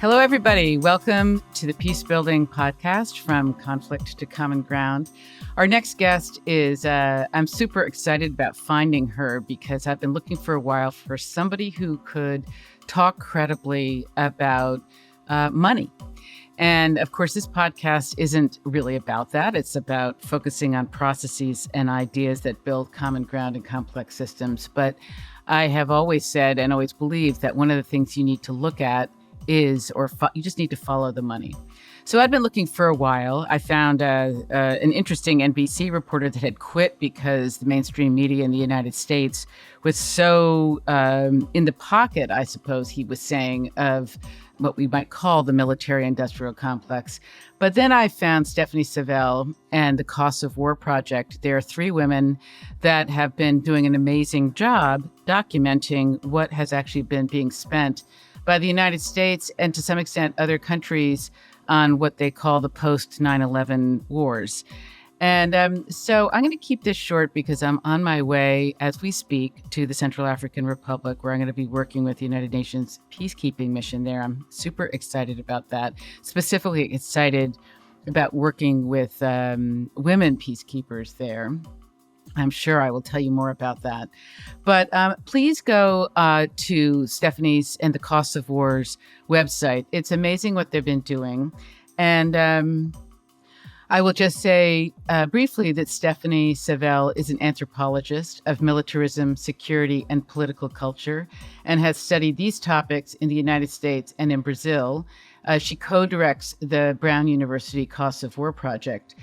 Hello, everybody. Welcome to the Peace Building Podcast, From Conflict to Common Ground. Our next guest is, I'm super excited about finding her because I've been looking for a while for somebody who could talk credibly about money. And of course, this podcast isn't really about that. It's about focusing on processes and ideas that build common ground in complex systems. But I have always said and always believed that one of the things you need to look at is, you just need to follow the money. So I'd been looking for a while. I found an interesting NBC reporter that had quit because the mainstream media in the United States was so in the pocket, I suppose he was saying, of what we might call the military-industrial complex. But then I found Stephanie Savell and the Costs of War Project. There are three women that have been doing an amazing job documenting what has actually been being spent by the United States and to some extent other countries on what they call the post-9/11 wars. And so I'm going to keep this short because I'm on my way as we speak to the Central African Republic, where I'm going to be working with the United Nations peacekeeping mission there. I'm super excited about that, specifically excited about working with women peacekeepers there. I'm sure I will tell you more about that. But please go to Stephanie's and the Costs of War's website. It's amazing what they've been doing. And I will just say briefly that Stephanie Savell is an anthropologist of militarism, security, and political culture, and has studied these topics in the United States and in Brazil. She co-directs the Brown University Costs of War Project.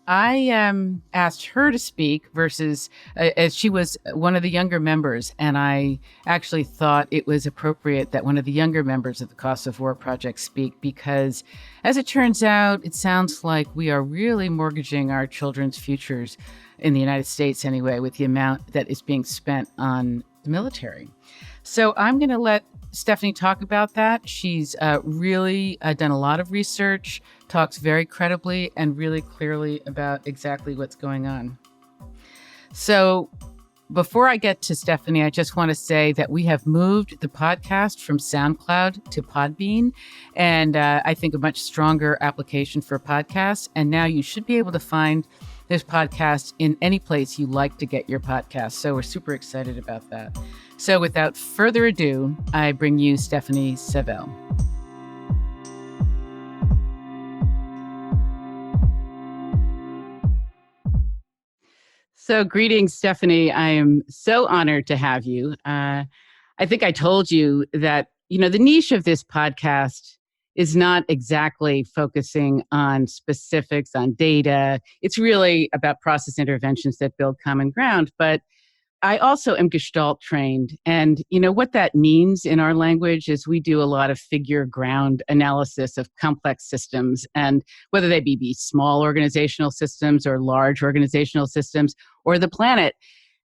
I asked her to speak versus as she was one of the younger members, and I actually thought it was appropriate that one of the younger members of the Costs of War Project speak because, as it turns out, it sounds like we are really mortgaging our children's futures in the United States anyway with the amount that is being spent on the military. So I'm going to let Stephanie talk about that. She's really done a lot of research, talks very credibly and really clearly about exactly what's going on. So before I get to Stephanie, I just want to say that we have moved the podcast from SoundCloud to Podbean, and I think a much stronger application for podcasts. And now you should be able to find this podcast in any place you like to get your podcast. So we're super excited about that. So without further ado, I bring you Stephanie Savell. So greetings, Stephanie. I am so honored to have you. I think I told you that, the niche of this podcast is not exactly focusing on specifics, on data. It's really about process interventions that build common ground. But I also am Gestalt trained. And what that means in our language is we do a lot of figure ground analysis of complex systems, and whether they be small organizational systems or large organizational systems or the planet.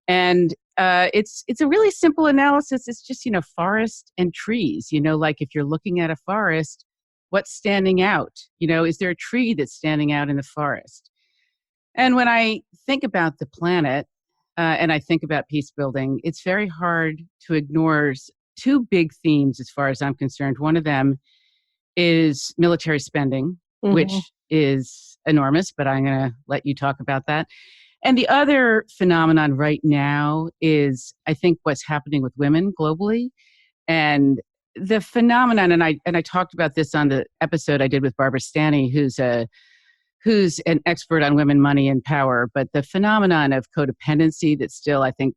And it's a really simple analysis. It's just, forest and trees, like if you're looking at a forest, what's standing out? Is there a tree that's standing out in the forest? And when I think about the planet, and I think about peace building, it's very hard to ignore two big themes as far as I'm concerned. One of them is military spending, which is enormous, but I'm going to let you talk about that. And the other phenomenon right now is, I think, what's happening with women globally. And the phenomenon, and I talked about this on the episode I did with Barbara Stanny, who's an expert on women, money, and power, but the phenomenon of codependency that still, I think,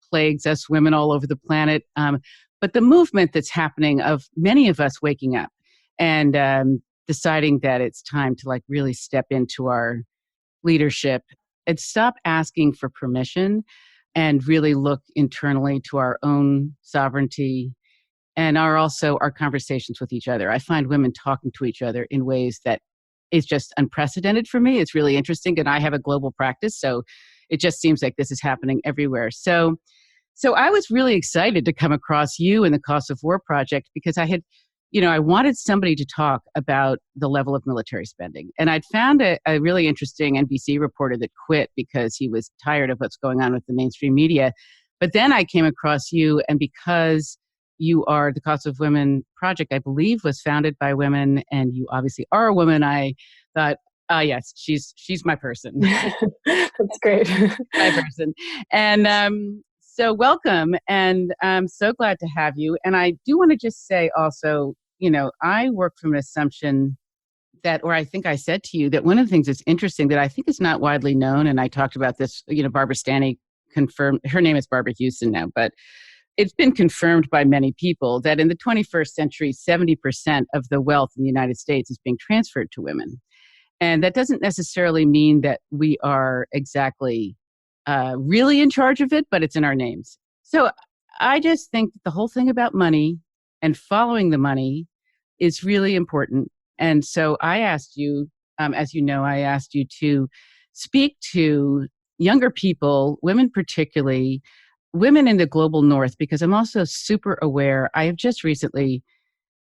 plagues us women all over the planet. But the movement that's happening of many of us waking up and deciding that it's time to really step into our leadership and stop asking for permission and really look internally to our own sovereignty and our conversations with each other. I find women talking to each other in ways that is just unprecedented for me. It's really interesting. And I have a global practice, so it just seems like this is happening everywhere. So I was really excited to come across you in the Costs of War Project because I wanted somebody to talk about the level of military spending. And I'd found a really interesting NBC reporter that quit because he was tired of what's going on with the mainstream media. But then I came across you, and because you are the Cause of Women project, I believe, was founded by women, and you obviously are a woman. I thought, yes, she's my person. That's great. My person. And so welcome. And I'm so glad to have you. And I do want to just say also, I work from an assumption that, or I think I said to you that one of the things that's interesting that I think is not widely known, and I talked about this, Barbara Stanny confirmed, her name is Barbara Houston now, but it's been confirmed by many people that in the 21st century, 70% of the wealth in the United States is being transferred to women. And that doesn't necessarily mean that we are exactly really in charge of it, but it's in our names. So I just think the whole thing about money and following the money is really important. And so I asked you, as you know, I asked you to speak to younger people, women particularly, women in the global north, because I'm also super aware. I have just recently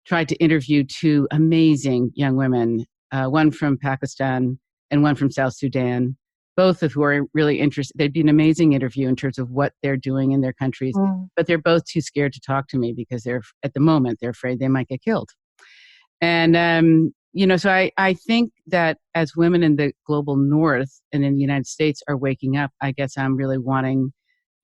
tried to interview two amazing young women, one from Pakistan and one from South Sudan, both of who are really interested. They'd be an amazing interview in terms of what they're doing in their countries, but they're both too scared to talk to me because at the moment, they're afraid they might get killed. And, so I think that as women in the global north and in the United States are waking up, I guess I'm really wanting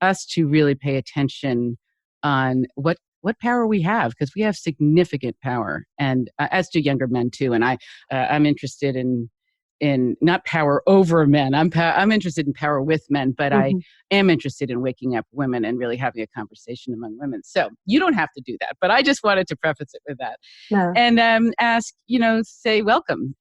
us to really pay attention on what power we have, because we have significant power, and as do younger men too. And I'm interested in not power over men. I'm interested in power with men, but I am interested in waking up women and really having a conversation among women. So you don't have to do that, but I just wanted to preface it with that. No. And say welcome.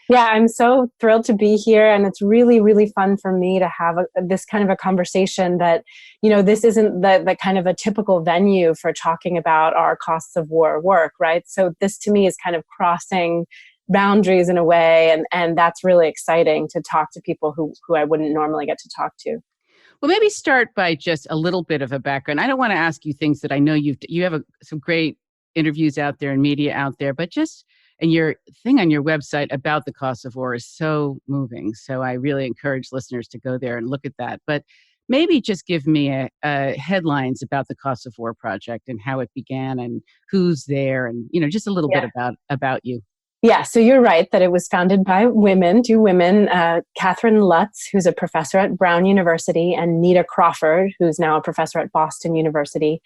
Yeah, I'm so thrilled to be here. And it's really, really fun for me to have this kind of a conversation that, this isn't the kind of a typical venue for talking about our costs of war work, right? So this to me is kind of crossing boundaries in a way. And that's really exciting to talk to people who I wouldn't normally get to talk to. Well, maybe start by just a little bit of a background. I don't want to ask you things that I know you have some great interviews out there and media out there, but and your thing on your website about the cost of war is so moving. So I really encourage listeners to go there and look at that. But maybe just give me a headlines about the Cost of War project and how it began and who's there, and just a little bit about you. Yeah, so you're right that it was founded by two women, Catherine Lutz, who's a professor at Brown University, and Nita Crawford, who's now a professor at Boston University.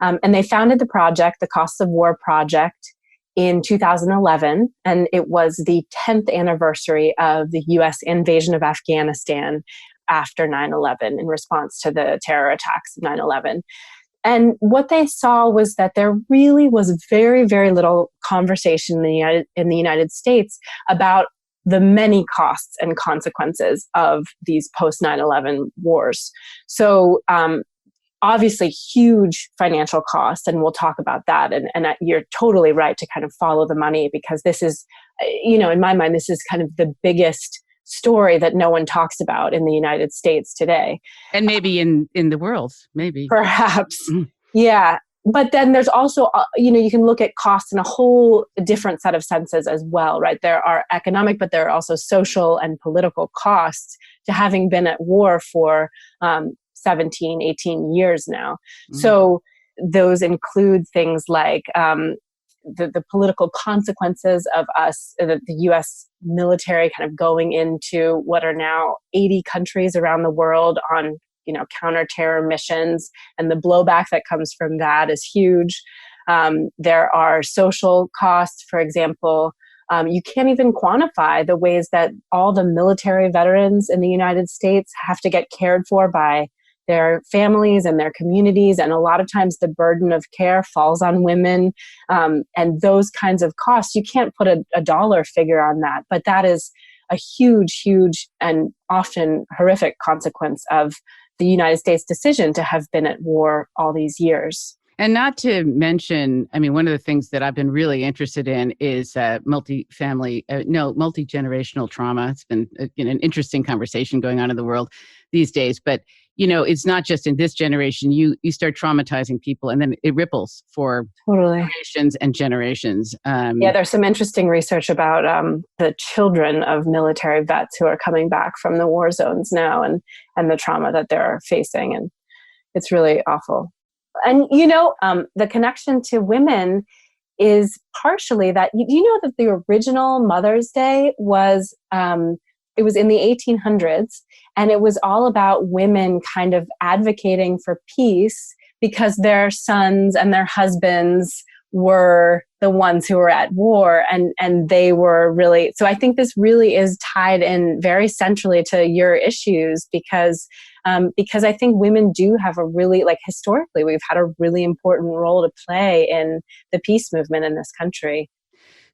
And they founded the project, the Costs of War Project, in 2011, and it was the 10th anniversary of the U.S. invasion of Afghanistan after 9/11 in response to the terror attacks of 9/11. And what they saw was that there really was very, very little conversation in the United States about the many costs and consequences of these post 9/11 wars. So obviously huge financial costs, and we'll talk about that. And you're totally right to kind of follow the money, because this is, in my mind, this is kind of the biggest story that no one talks about in the United States today. And maybe in the world, maybe. Perhaps. Yeah. But then there's also, you can look at costs in a whole different set of senses as well, right? There are economic, but there are also social and political costs to having been at war for 17, 18 years now. So those include things like the political consequences of the U.S. military kind of going into what are now 80 countries around the world on counter-terror missions, and the blowback that comes from that is huge. There are social costs, for example. You can't even quantify the ways that all the military veterans in the United States have to get cared for by their families and their communities. And a lot of times the burden of care falls on women. And those kinds of costs, you can't put a dollar figure on that, but that is a huge, huge and often horrific consequence of the United States' decision to have been at war all these years. And not to mention, one of the things that I've been really interested in is multi-generational trauma. It's been an interesting conversation going on in the world these days. But, it's not just in this generation. You start traumatizing people, and then it ripples for generations and generations. There's some interesting research about the children of military vets who are coming back from the war zones now, and the trauma that they're facing. And it's really awful. And, the connection to women is partially that, you know that the original Mother's Day was, it was in the 1800s, and it was all about women kind of advocating for peace because their sons and their husbands were the ones who were at war, and they were really, so I think this really is tied in very centrally to your issues, because I think women do have a really, like, historically, we've had a really important role to play in the peace movement in this country.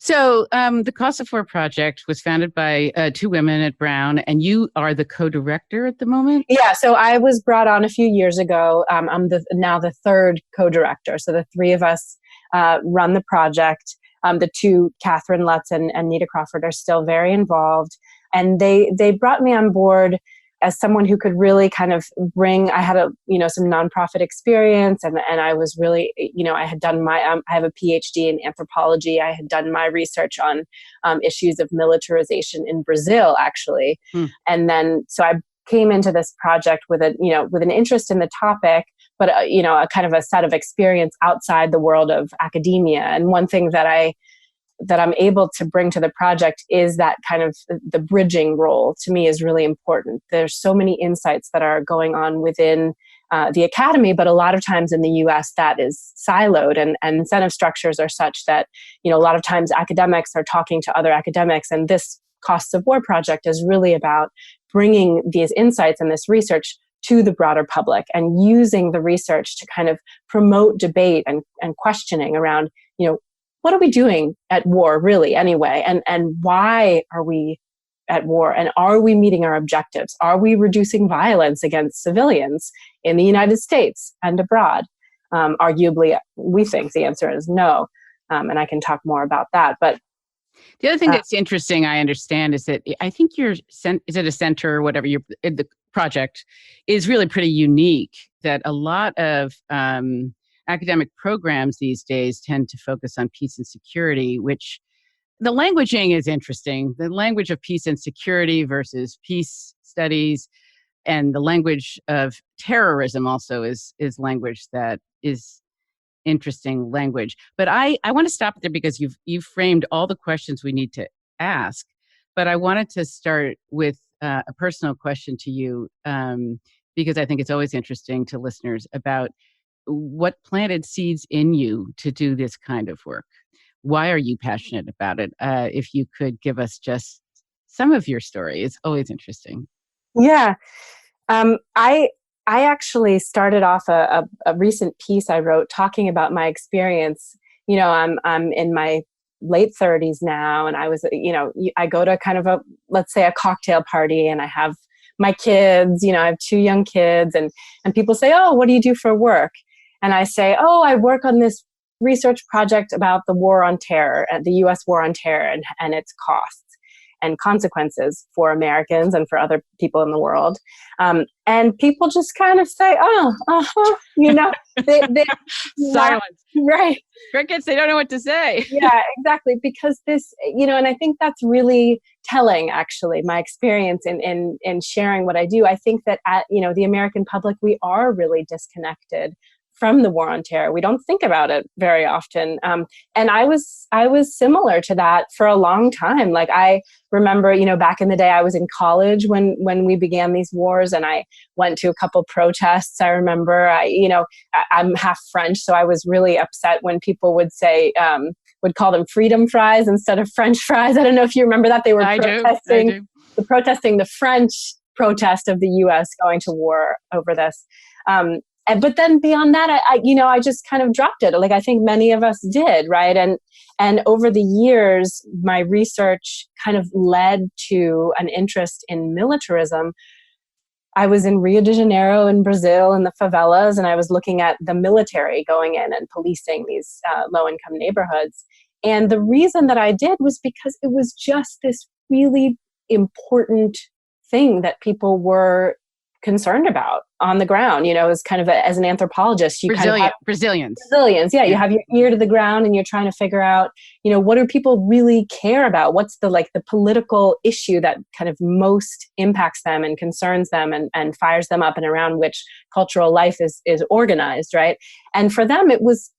So the Cost of War Project was founded by two women at Brown, and you are the co-director at the moment? Yeah, so I was brought on a few years ago. I'm now the third co-director. So the three of us run the project. The two, Catherine Lutz and Nita Crawford, are still very involved. And they brought me on board as someone who could really kind of bring, I had some nonprofit experience, and I was really, I had done I have a PhD in anthropology. I had done my research on issues of militarization in Brazil, actually. And then, so I came into this project with an interest in the topic, but a kind of a set of experience outside the world of academia. And one thing that I'm able to bring to the project is that kind of the bridging role, to me, is really important. There's so many insights that are going on within the academy, but a lot of times in the US that is siloed, and incentive structures are such that, a lot of times academics are talking to other academics, and this Costs of War project is really about bringing these insights and this research to the broader public, and using the research to kind of promote debate and questioning around, what are we doing at war really anyway? And why are we at war? And are we meeting our objectives? Are we reducing violence against civilians in the United States and abroad? Arguably, we think the answer is no. And I can talk more about that. But the other thing that's interesting, I understand, is that I think is it a center or whatever, the project is really pretty unique, that a lot of academic programs these days tend to focus on peace and security, which the languaging is interesting. The language of peace and security versus peace studies, and the language of terrorism also is language that is interesting language. But I want to stop there because you've framed all the questions we need to ask. But I wanted to start with a personal question to you, because I think it's always interesting to listeners about what planted seeds in you to do this kind of work. Why are you passionate about it? If you could give us just some of your story, it's always interesting. Yeah. I actually started off a recent piece I wrote talking about my experience. I'm in my late 30s now, and I was, I go to kind of let's say a cocktail party, and I have my kids, I have two young kids, and people say, "Oh, what do you do for work?" And I say, "Oh, I work on this research project about the war on terror, the U.S. war on terror, and its costs and consequences for Americans and for other people in the world." And people just kind of say, "Oh, they silence, right? Crickets, they don't know what to say." Yeah, exactly. Because this, and I think that's really telling, actually, my experience in sharing what I do. I think that the American public, we are really disconnected from the war on terror. We don't think about it very often. And I was similar to that for a long time. Like, I remember, back in the day, I was in college when we began these wars, and I went to a couple protests. I remember, I'm half French, so I was really upset when people would say, would call them freedom fries instead of French fries. I don't know if you remember that. They were protesting the French protest of the U.S. going to war over this. But then beyond that, I just kind of dropped it. Like, I think many of us did, right? And over the years, my research kind of led to an interest in militarism. I was in Rio de Janeiro in Brazil, in the favelas, and I was looking at the military going in and policing these low-income neighborhoods. And the reason that I did was because it was just this really important thing that people were concerned about on the ground. As kind of as an anthropologist, you kind of have Brazilians. Yeah, you have your ear to the ground and you're trying to figure out, what do people really care about? What's the political issue that kind of most impacts them and concerns them and fires them up, and around which cultural life is organized, right? And for them, it was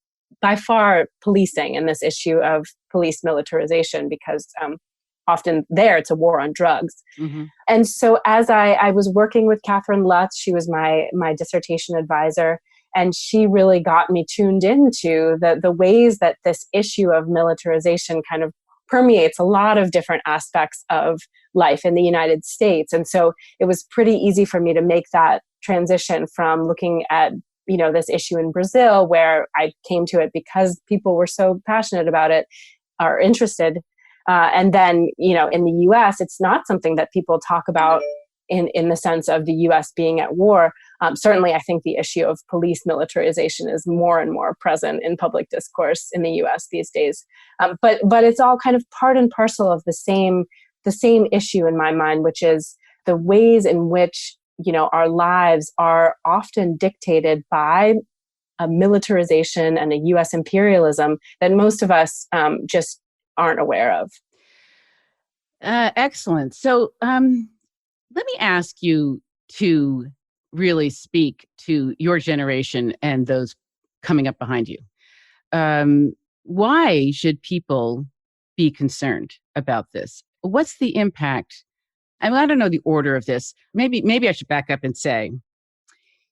by far policing and this issue of police militarization, because often there it's a war on drugs. Mm-hmm. And so as I was working with Catherine Lutz, she was my dissertation advisor, and she really got me tuned into the ways that this issue of militarization kind of permeates a lot of different aspects of life in the United States. And so it was pretty easy for me to make that transition from looking at this issue in Brazil, where I came to it because people were so passionate about it or interested. And then, in the US, it's not something that people talk about in the sense of the US being at war. Certainly, I think the issue of police militarization is more and more present in public discourse in the US these days. But it's all kind of part and parcel of the same issue in my mind, which is the ways in which our lives are often dictated by a militarization and a US imperialism that most of us just aren't aware of. Excellent. So let me ask you to really speak to your generation and those coming up behind you. Why should people be concerned about this? What's the impact? I don't know the order of this. Maybe I should back up and say,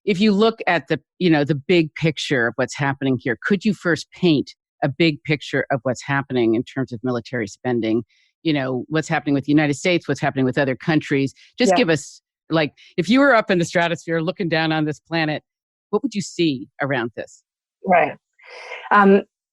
if you look at the big picture of what's happening here, could you first paint a big picture of what's happening in terms of military spending? What's happening with the United States, what's happening with other countries. Just give us, if you were up in the stratosphere looking down on this planet, what would you see around this? Right.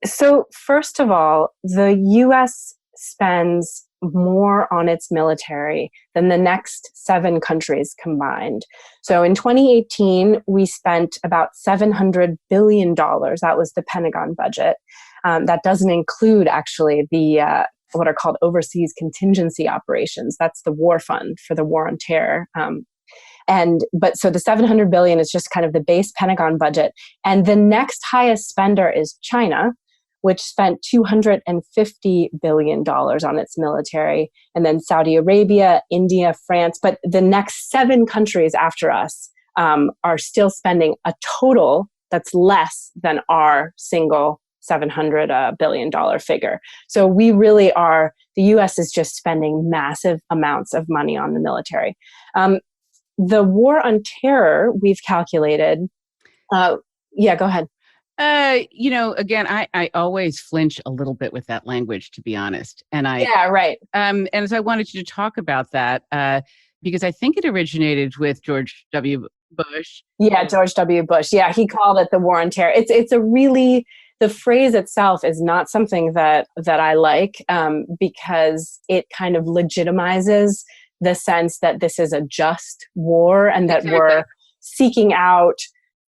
So first of all, the US spends more on its military than the next 7 countries combined. So in 2018, we spent about $700 billion. That was the Pentagon budget. That doesn't include actually the what are called overseas contingency operations. That's the war fund for the war on terror. But so the $700 billion is just kind of the base Pentagon budget. And the next highest spender is China, which spent $250 billion on its military. And then Saudi Arabia, India, France. But the next 7 countries after us are still spending a total that's less than our single $700 billion figure. So we really are, the US is just spending massive amounts of money on the military. The war on terror, we've calculated. Yeah, go ahead. Again, I always flinch a little bit with that language, to be honest. Yeah, right. And so I wanted you to talk about that because I think it originated with George W. Bush. Yeah, George W. Bush. Yeah, he called it the war on terror. It's a really, the phrase itself is not something that I like because it kind of legitimizes the sense that this is a just war and that we're seeking out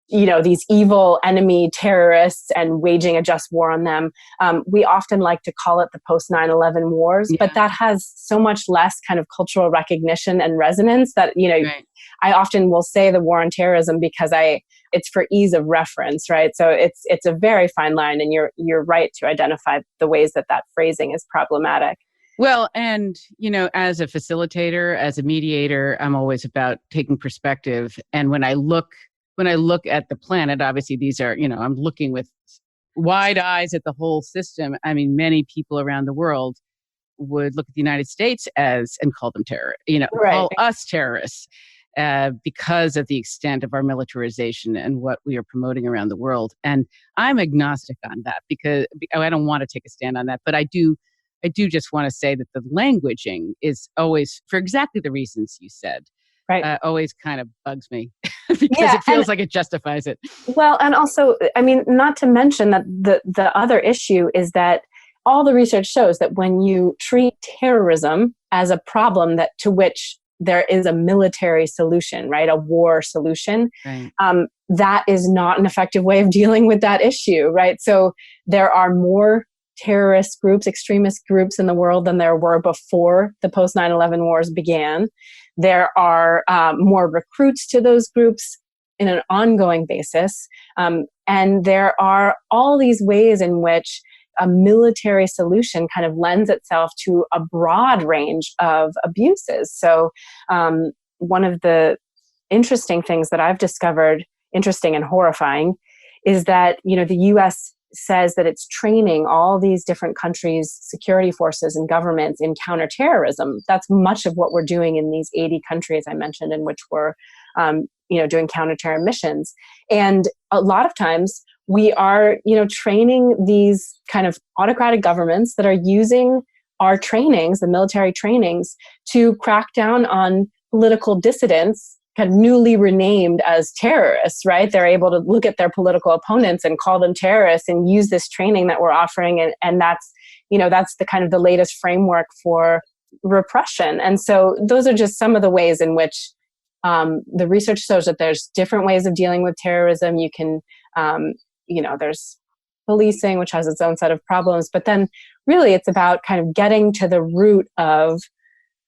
these evil enemy terrorists and waging a just war on them. We often like to call it the post 9/11 wars, but that has so much less kind of cultural recognition and resonance that, I often will say the war on terrorism because it's for ease of reference, right? So it's a very fine line, and you're right to identify the ways that phrasing is problematic. Well, and, as a facilitator, as a mediator, I'm always about taking perspective. And when I look at the planet, obviously these are, I'm looking with wide eyes at the whole system. I mean, many people around the world would look at the United States and call them terrorists, call us terrorists because of the extent of our militarization and what we are promoting around the world. And I'm agnostic on that because I don't want to take a stand on that, but I do just want to say that the languaging is always, for exactly the reasons you said, always kind of bugs me because it feels like it justifies it. Well, and also, I mean, not to mention that the other issue is that all the research shows that when you treat terrorism as a problem to which there is a military solution, right, a war solution, that is not an effective way of dealing with that issue, right? So there are more terrorist groups, extremist groups in the world than there were before the post 9/11 wars began. There are more recruits to those groups in an ongoing basis. And there are all these ways in which a military solution kind of lends itself to a broad range of abuses. So one of the interesting things that I've discovered, interesting and horrifying, is that, the US says that it's training all these different countries' security forces and governments in counterterrorism. That's much of what we're doing in these 80 countries I mentioned, in which we're doing counterterror missions. And a lot of times we are, training these kind of autocratic governments that are using our trainings, the military trainings, to crack down on political dissidents, kind of newly renamed as terrorists, right? They're able to look at their political opponents and call them terrorists and use this training that we're offering. And that's, that's the kind of the latest framework for repression. And so those are just some of the ways in which the research shows that there's different ways of dealing with terrorism. You can, there's policing, which has its own set of problems, but then really it's about kind of getting to the root of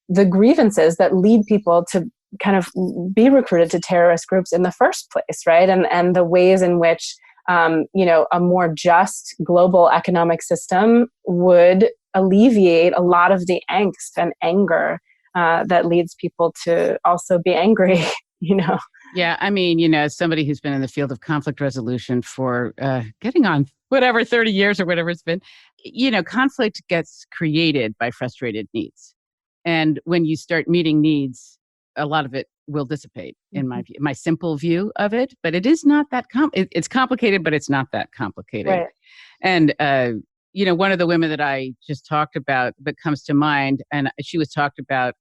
the grievances that lead people to kind of be recruited to terrorist groups in the first place, right? And the ways in which, a more just global economic system would alleviate a lot of the angst and anger that leads people to also be angry, Yeah, I mean, as somebody who's been in the field of conflict resolution for getting on whatever, 30 years or whatever it's been, conflict gets created by frustrated needs. And when you start meeting needs, a lot of it will dissipate, in my view, my simple view of it. But it is not that it's complicated, but it's not that complicated. Right. And one of the women that I just talked about that comes to mind, and she was talked about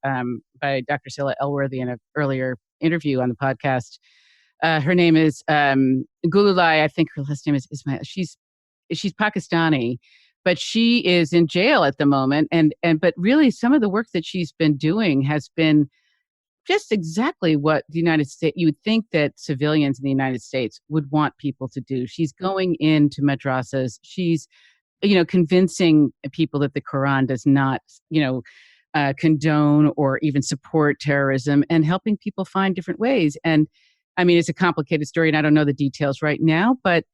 by Dr. Scylla Elworthy in an earlier interview on the podcast. Her name is Gululai. I think her last name is Ismail. She's Pakistani, but she is in jail at the moment. But really, some of the work that she's been doing has been just exactly what the United States, you would think that civilians in the United States would want people to do. She's going into madrasas. She's, convincing people that the Quran does not, condone or even support terrorism, and helping people find different ways. And I mean, it's a complicated story and I don't know the details right now, but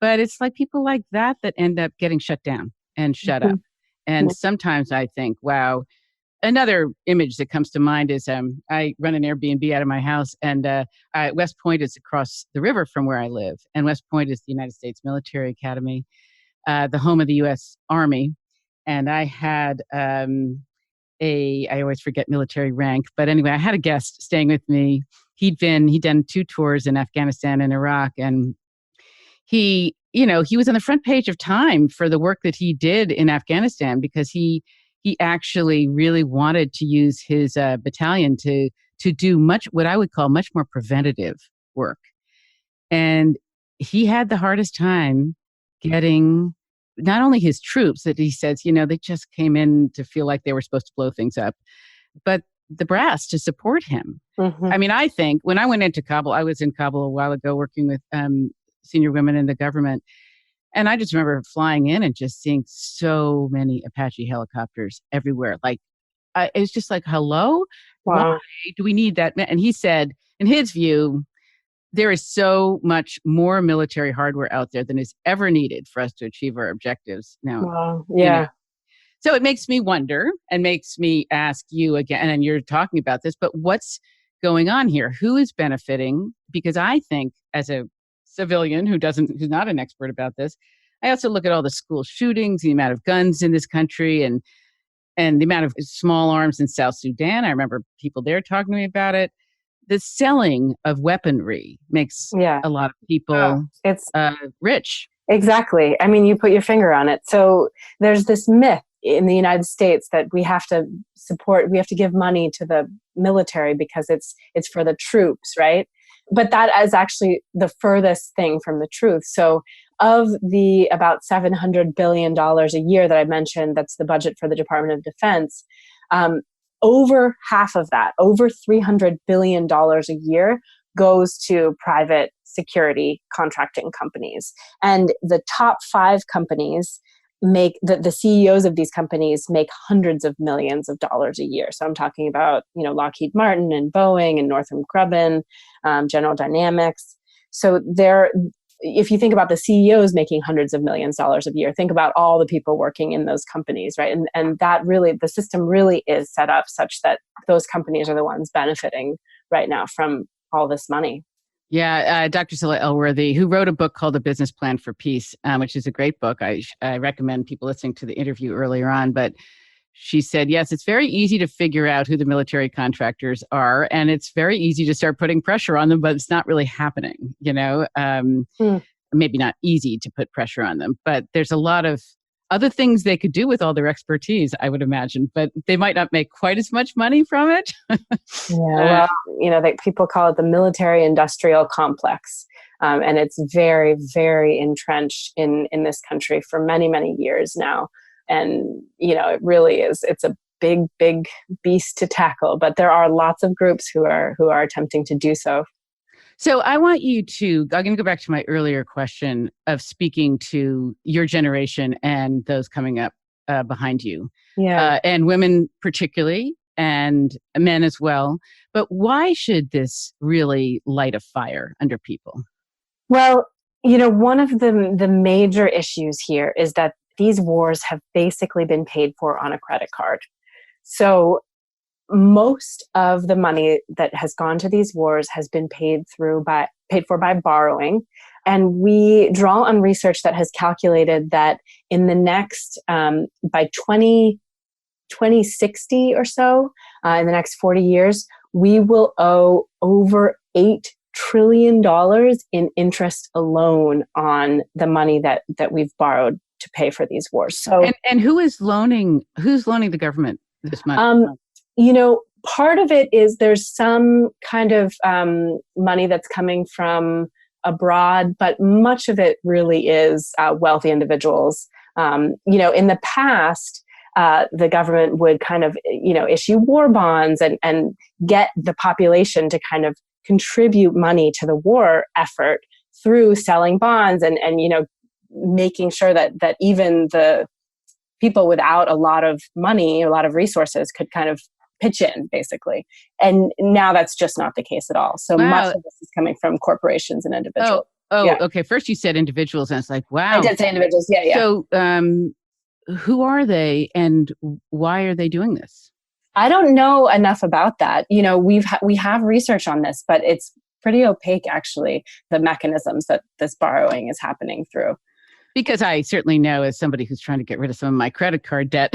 it's like people like that end up getting shut down and shut up. And sometimes I think, wow. Another image that comes to mind is I run an Airbnb out of my house, and West Point is across the river from where I live. And West Point is the United States Military Academy, the home of the U.S. Army. And I had I always forget military rank, but anyway, I had a guest staying with me. He'd done 2 tours in Afghanistan and Iraq, and he was on the front page of Time for the work that he did in Afghanistan, because he actually really wanted to use his battalion to do what I would call much more preventative work. And he had the hardest time getting not only his troops, that he says, they just came in to feel like they were supposed to blow things up, but the brass to support him. Mm-hmm. I mean, I think when I went into Kabul, I was in Kabul a while ago working with senior women in the government. And I just remember flying in and just seeing so many Apache helicopters everywhere. Like, it's just like, hello? Wow. Why do we need that? And he said, in his view, there is so much more military hardware out there than is ever needed for us to achieve our objectives. Now, wow. Yeah. So it makes me wonder and makes me ask you again, and you're talking about this, but what's going on here? Who is benefiting? Because I think, as a civilian who's not an expert about this, I also look at all the school shootings, the amount of guns in this country, and the amount of small arms in South Sudan. I remember people there talking to me about it. The selling of weaponry makes a lot of people rich. Exactly. I mean, you put your finger on it. So there's this myth in the United States that we have to give money to the military because it's for the troops, right? But that is actually the furthest thing from the truth. So of the about $700 billion a year that I mentioned, that's the budget for the Department of Defense, over half of that, over $300 billion a year, goes to private security contracting companies. And the top 5 companies the CEOs of these companies make hundreds of millions of dollars a year. So I'm talking about, Lockheed Martin and Boeing and Northrop Grumman, General Dynamics. So if you think about the CEOs making hundreds of millions of dollars a year, think about all the people working in those companies, right? And that really, the system really is set up such that those companies are the ones benefiting right now from all this money. Yeah, Dr. Savell Elworthy, who wrote a book called A Business Plan for Peace, which is a great book. I recommend people listening to the interview earlier on. But she said, yes, it's very easy to figure out who the military contractors are, and it's very easy to start putting pressure on them, but it's not really happening. Maybe not easy to put pressure on them, but there's a lot of other things they could do with all their expertise, I would imagine, but they might not make quite as much money from it. Yeah, well, people call it the military industrial complex. And it's very, very entrenched in this country for many, many years now. And, it really is, it's a big, big beast to tackle, but there are lots of groups who are attempting to do so. So I want you I'm going to go back to my earlier question of speaking to your generation and those coming up behind you. Yeah. And women particularly, and men as well. But why should this really light a fire under people? Well, one of the major issues here is that these wars have basically been paid for on a credit card. So most of the money that has gone to these wars has been paid for by borrowing. And we draw on research that has calculated that in the next, by 2060 or so, in the next 40 years, we will owe over $8 trillion in interest alone on the money that we've borrowed to pay for these wars. So, and who's loaning the government this money? Part of it is there's some kind of money that's coming from abroad, but much of it really is wealthy individuals. In the past, the government would kind of, issue war bonds and get the population to kind of contribute money to the war effort through selling bonds and making sure that even the people without a lot of money, a lot of resources could kind of pitch in, basically. And now that's just not the case at all. So much of this is coming from corporations and individuals. Okay. First you said individuals, and it's like, wow. I did say individuals, yeah. So who are they and why are they doing this? I don't know enough about that. We have research on this, but it's pretty opaque, actually, the mechanisms that this borrowing is happening through. Because I certainly know, as somebody who's trying to get rid of some of my credit card debt,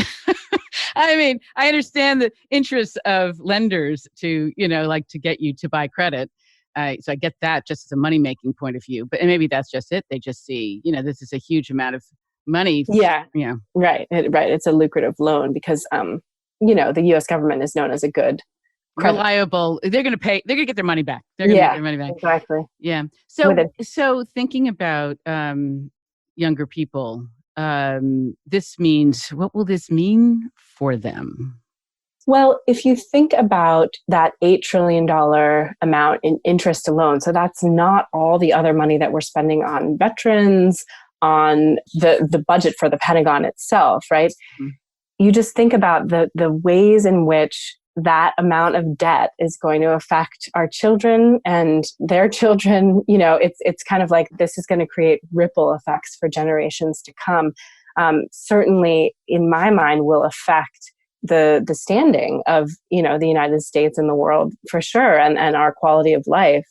I mean, I understand the interests of lenders to, to get you to buy credit. So I get that just as a money-making point of view. But maybe that's just it. They just see, this is a huge amount of money. Yeah. Right. It's a lucrative loan because, the U.S. government is known as a good reliable. They're going to pay. They're going to get their money back. They're going to get their money back. Exactly. Yeah. So thinking about younger people, what will this mean for them? Well, if you think about that $8 trillion amount in interest alone, so that's not all the other money that we're spending on veterans, on the budget for the Pentagon itself, right? Mm-hmm. You just think about the ways in which that amount of debt is going to affect our children and their children. It's kind of like this is going to create ripple effects for generations to come. Certainly, in my mind, will affect the standing of the United States in the world for sure, and our quality of life.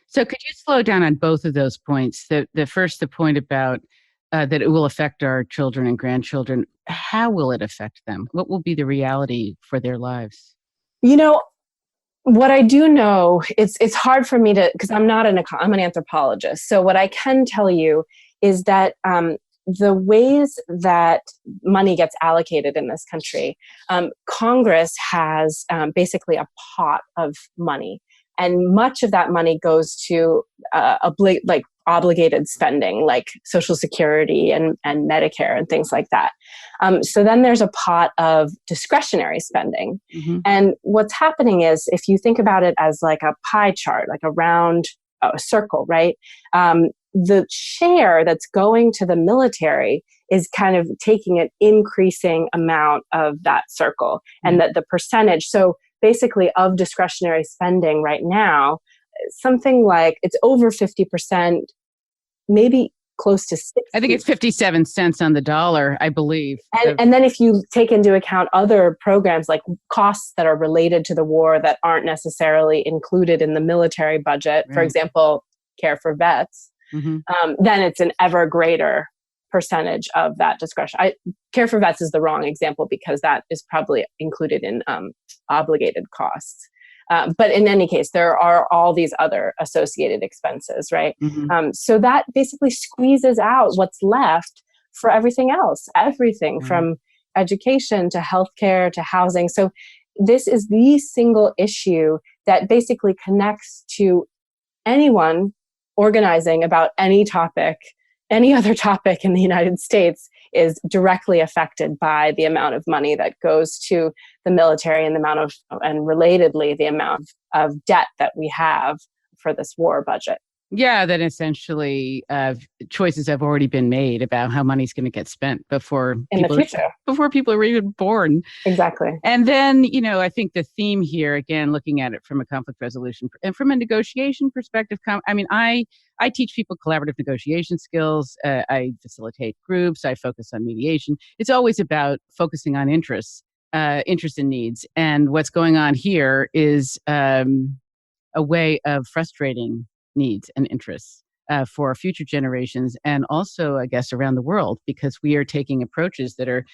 So, could you slow down on both of those points? The point about that it will affect our children and grandchildren. How will it affect them? What will be the reality for their lives? What I do know, it's hard for me to, because I'm an anthropologist. So what I can tell you is that the ways that money gets allocated in this country, Congress has basically a pot of money, and much of that money goes to obligated spending, like Social Security and Medicare and things like that. So then there's a pot of discretionary spending. Mm-hmm. And what's happening is, if you think about it as like a pie chart, like a round circle, right? The share that's going to the military is kind of taking an increasing amount of that circle, and that the percentage, so basically of discretionary spending right now, something like it's over 50%, maybe close to 60. I think it's 57 cents on the dollar, I believe. And then if you take into account other programs like costs that are related to the war that aren't necessarily included in the military budget, for example, care for vets, then it's an ever greater percentage of that discretion. Care for vets is the wrong example because that is probably included in obligated costs. But in any case, there are all these other associated expenses, right? So that basically squeezes out what's left for everything else, everything from education to healthcare to housing. So this is the single issue that basically connects to anyone organizing about any topic, any other topic in the United States is directly affected by the amount of money that goes to the military and and relatedly, the amount of debt that we have for this war budget. Yeah, that essentially choices have already been made about how money's going to get spent before people are even born. Exactly. And then, I think the theme here, again, looking at it from a conflict resolution and from a negotiation perspective, I teach people collaborative negotiation skills. I facilitate groups. I focus on mediation. It's always about focusing on interest and needs. And what's going on here is a way of frustrating needs and interests for future generations and also, I guess, around the world, because we are taking approaches that are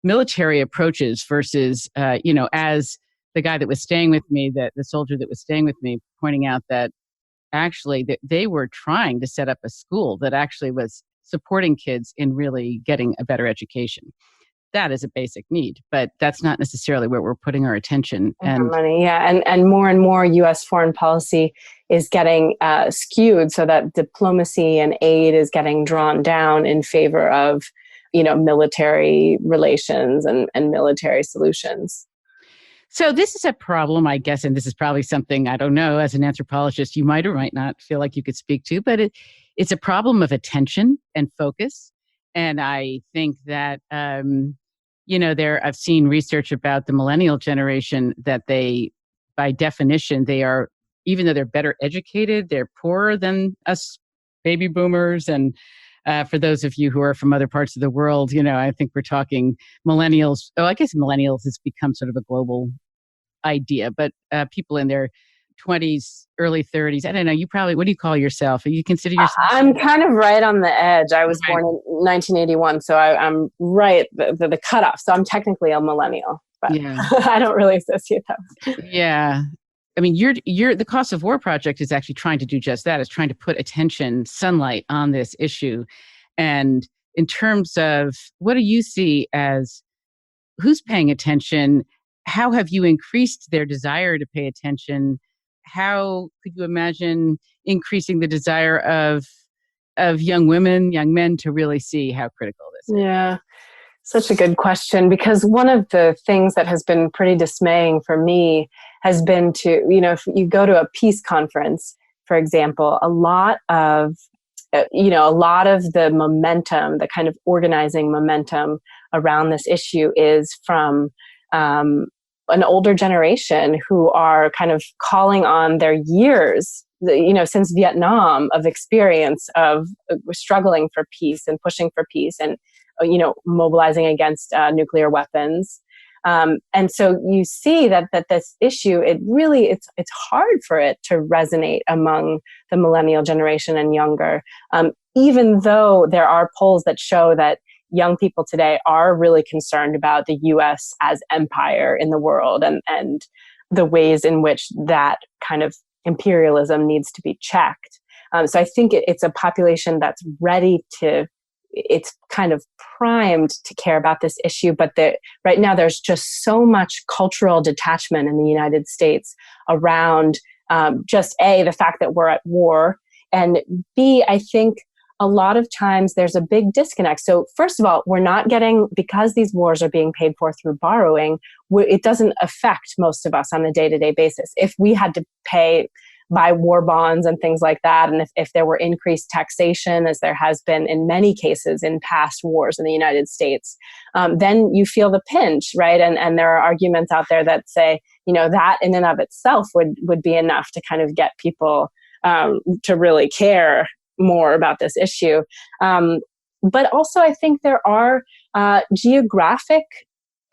military approaches versus, as the guy that was staying with me, the soldier that was staying with me, pointing out that actually they were trying to set up a school that actually was supporting kids in really getting a better education. That is a basic need, but that's not necessarily where we're putting our attention and money. Yeah, and more U.S. foreign policy is getting skewed so that diplomacy and aid is getting drawn down in favor of, military relations and military solutions. So this is a problem, I guess, and this is probably something, I don't know, as an anthropologist, you might or might not feel like you could speak to, but it's a problem of attention and focus. And I think that, I've seen research about the millennial generation that by definition, they are, even though they're better educated, they're poorer than us baby boomers. And for those of you who are from other parts of the world, I think we're talking millennials. Oh, I guess millennials has become sort of a global idea, but people in their 20s, early 30s. I don't know. What do you call yourself? You consider yourself? I'm kind of right on the edge. I was born in 1981, so I'm right the cutoff. So I'm technically a millennial, but I don't really associate that. Yeah. I mean, the Cost of War Project is actually trying to do just that. It's trying to put sunlight on this issue. And in terms of what do you see as who's paying attention? How have you increased their desire to pay attention? How could you imagine increasing the desire of young women, young men to really see how critical this is? Yeah, such a good question, because one of the things that has been pretty dismaying for me has been to, if you go to a peace conference, for example, a lot of the momentum, the kind of organizing momentum around this issue is from an older generation who are kind of calling on their years, since Vietnam, of experience of struggling for peace and pushing for peace and, mobilizing against nuclear weapons. And so you see that this issue, it's hard for it to resonate among the millennial generation and younger, even though there are polls that show that young people today are really concerned about the U.S. as empire in the world and the ways in which that kind of imperialism needs to be checked. So I think it's a population that's it's kind of primed to care about this issue, but right now there's just so much cultural detachment in the United States around just A, the fact that we're at war, and B, I think a lot of times there's a big disconnect. So first of all, we're not getting, because these wars are being paid for through borrowing, it doesn't affect most of us on a day-to-day basis. If we had to pay buy war bonds and things like that. And if there were increased taxation, as there has been in many cases in past wars in the United States, then you feel the pinch, right? And there are arguments out there that say, that in and of itself would be enough to kind of get people to really care more about this issue. But also, I think there are geographic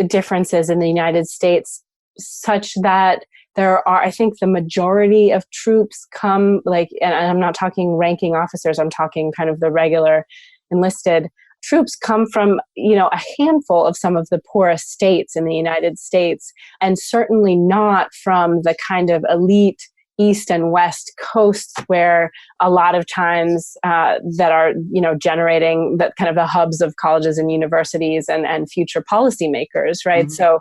differences in the United States such that there are, I think the majority of troops come and I'm not talking ranking officers, I'm talking kind of the regular enlisted troops come from, a handful of some of the poorest states in the United States, and certainly not from the kind of elite East and West coasts where a lot of times that are, generating that kind of the hubs of colleges and universities and future policymakers, right? Mm-hmm.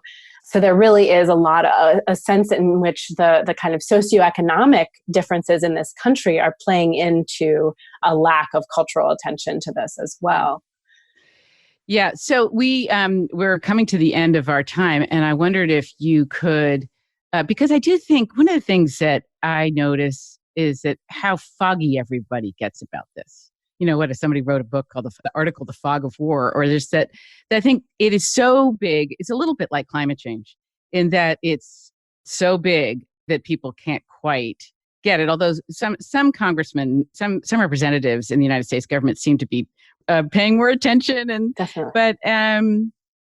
So there really is a sense in which the kind of socioeconomic differences in this country are playing into a lack of cultural attention to this as well. Yeah. So we're coming to the end of our time, and I wondered if you could, because I do think one of the things that I notice is that how foggy everybody gets about this. Somebody wrote a book called the article, The Fog of War, or there's that I think it is so big. It's a little bit like climate change in that it's so big that people can't quite get it. Although some congressmen, some representatives in the United States government seem to be paying more attention. And definitely. But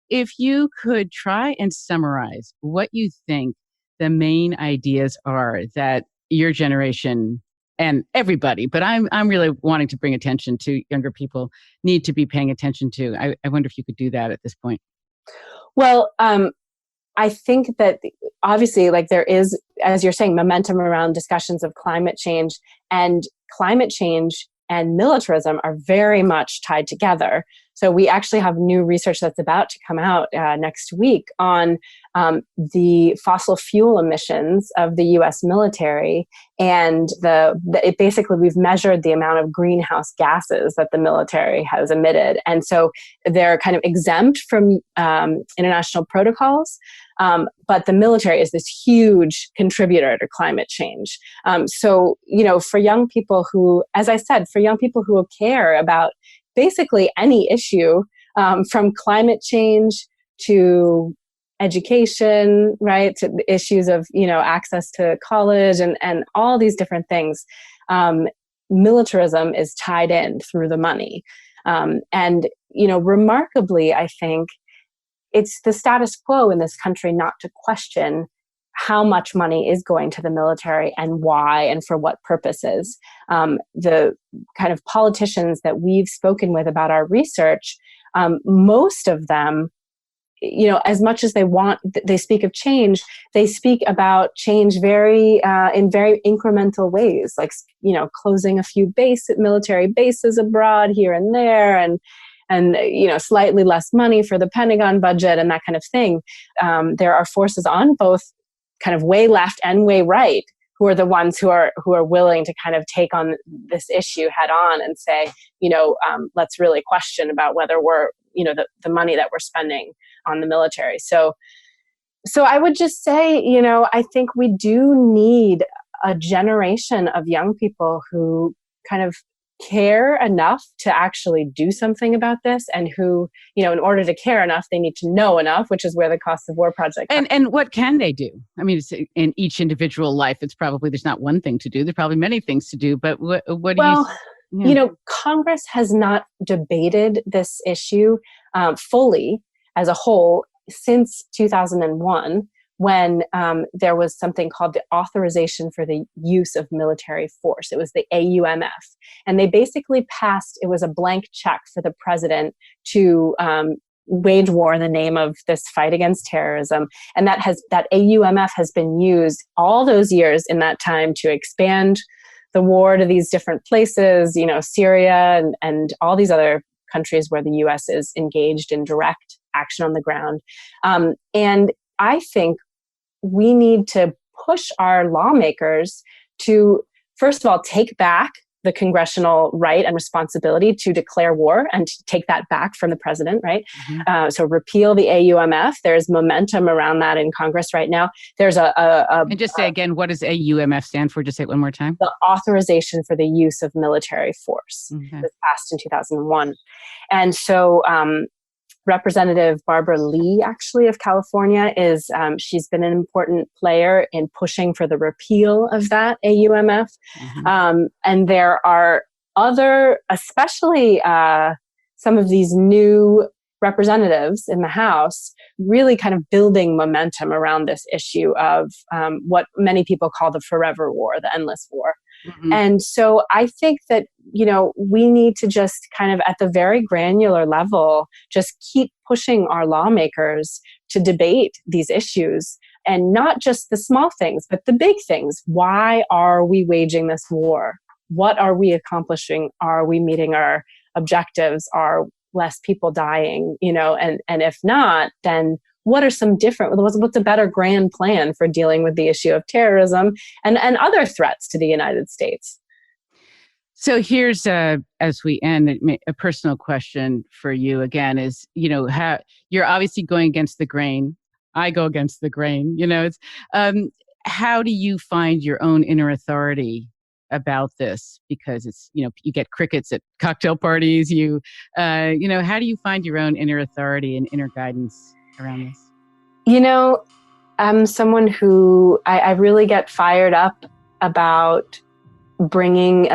if you could try and summarize what you think the main ideas are that your generation and everybody, but I'm really wanting to bring attention to younger people, need to be paying attention to. I wonder if you could do that at this point. Well, I think that obviously, there is, as you're saying, momentum around discussions of climate change, and militarism are very much tied together. So we actually have new research that's about to come out next week on the fossil fuel emissions of the U.S. military, and it basically we've measured the amount of greenhouse gases that the military has emitted, and so they're kind of exempt from international protocols. But the military is this huge contributor to climate change. So, for young people who, as I said, who care about basically any issue, from climate change to education, right, to issues of, access to college and all these different things, militarism is tied in through the money. And, remarkably, I think, it's the status quo in this country not to question how much money is going to the military and why and for what purposes. The kind of politicians that we've spoken with about our research, most of them, as much as they speak of change, they speak about change in very incremental ways, like, closing a few military bases abroad here and there, and slightly less money for the Pentagon budget and that kind of thing. There are forces on both kind of way left and way right who are the ones who are willing to kind of take on this issue head on and say, let's really question about whether we're, the money that we're spending on the military. So I would just say, I think we do need a generation of young people who kind of care enough to actually do something about this, and who, in order to care enough, they need to know enough, which is where the Cost of War project comes. And what can they do? I mean, it's in each individual life, there's not one thing to do. There's probably many things to do, but what do you... Congress has not debated this issue fully as a whole since 2001, when there was something called the Authorization for the Use of Military Force. It was the AUMF. And they basically passed, it was a blank check for the president to wage war in the name of this fight against terrorism. And that AUMF has been used all those years in that time to expand the war to these different places, Syria and all these other countries where the U.S. is engaged in direct action on the ground. And I think we need to push our lawmakers to, first of all, take back the congressional right and responsibility to declare war and to take that back from the president, right? Mm-hmm. So repeal the AUMF. There's momentum around that in Congress right now. There's And just say again, what does AUMF stand for? Just say it one more time. The authorization for the use of military force. Okay. Was passed in 2001. And so Representative Barbara Lee, actually, of California, she's been an important player in pushing for the repeal of that AUMF. Mm-hmm. And there are other, especially some of these new representatives in the House, really kind of building momentum around this issue of what many people call the forever war, the endless war. Mm-hmm. And so I think that, we need to just kind of at the very granular level, just keep pushing our lawmakers to debate these issues, and not just the small things, but the big things. Why are we waging this war? What are we accomplishing? Are we meeting our objectives? Are less people dying? And if not, then what are some different, what's a better grand plan for dealing with the issue of terrorism and other threats to the United States? So here's, as we end, a personal question for you again is, how you're obviously going against the grain. I go against the grain, it's, how do you find your own inner authority about this? Because it's, you get crickets at cocktail parties, how do you find your own inner authority and inner guidance around this? I'm someone who I really get fired up about bringing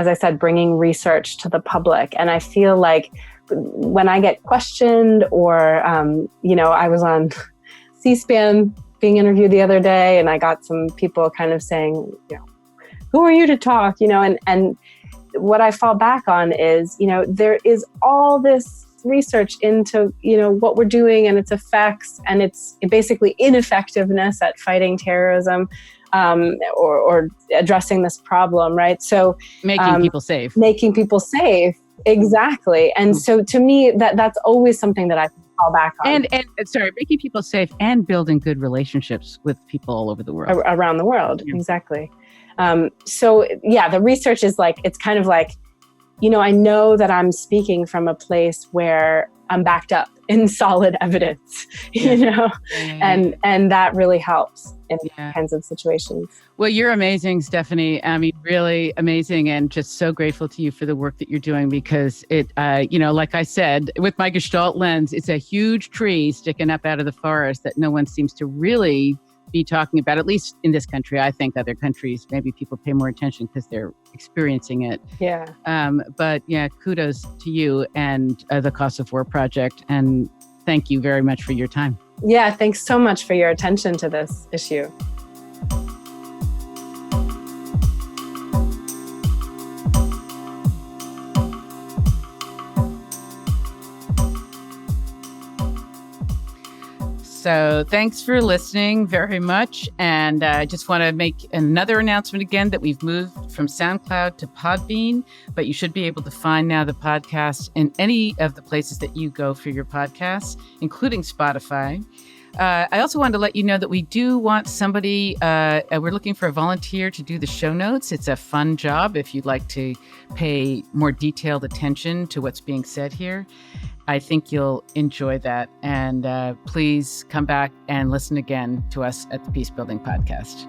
research to the public. And I feel like when I get questioned or, I was on C-SPAN being interviewed the other day, and I got some people kind of saying, who are you to talk? And what I fall back on is, there is all this research into, what we're doing and its effects, and its basically ineffectiveness at fighting terrorism, or addressing this problem, right? So making people safe. Exactly. And so to me, that's always something that I fall back on. And making people safe and building good relationships with people all over the world. Around the world, yeah. Exactly. The research is it's kind of like, I know that I'm speaking from a place where I'm backed up in solid evidence, and that really helps in these kinds of situations. Well, you're amazing, Stephanie. I mean, really amazing, and just so grateful to you for the work that you're doing, because it, like I said, with my Gestalt lens, it's a huge tree sticking up out of the forest that no one seems to really be talking about, at least in this country. I think other countries, maybe people pay more attention because they're experiencing it. Yeah. But kudos to you and the Cost of War Project. And thank you very much for your time. Yeah, thanks so much for your attention to this issue. So thanks for listening very much. And I just want to make another announcement again that we've moved from SoundCloud to Podbean, but you should be able to find now the podcast in any of the places that you go for your podcasts, including Spotify. I also wanted to let you know that we do want somebody, we're looking for a volunteer to do the show notes. It's a fun job if you'd like to pay more detailed attention to what's being said here. I think you'll enjoy that. And please come back and listen again to us at the Peace Building Podcast.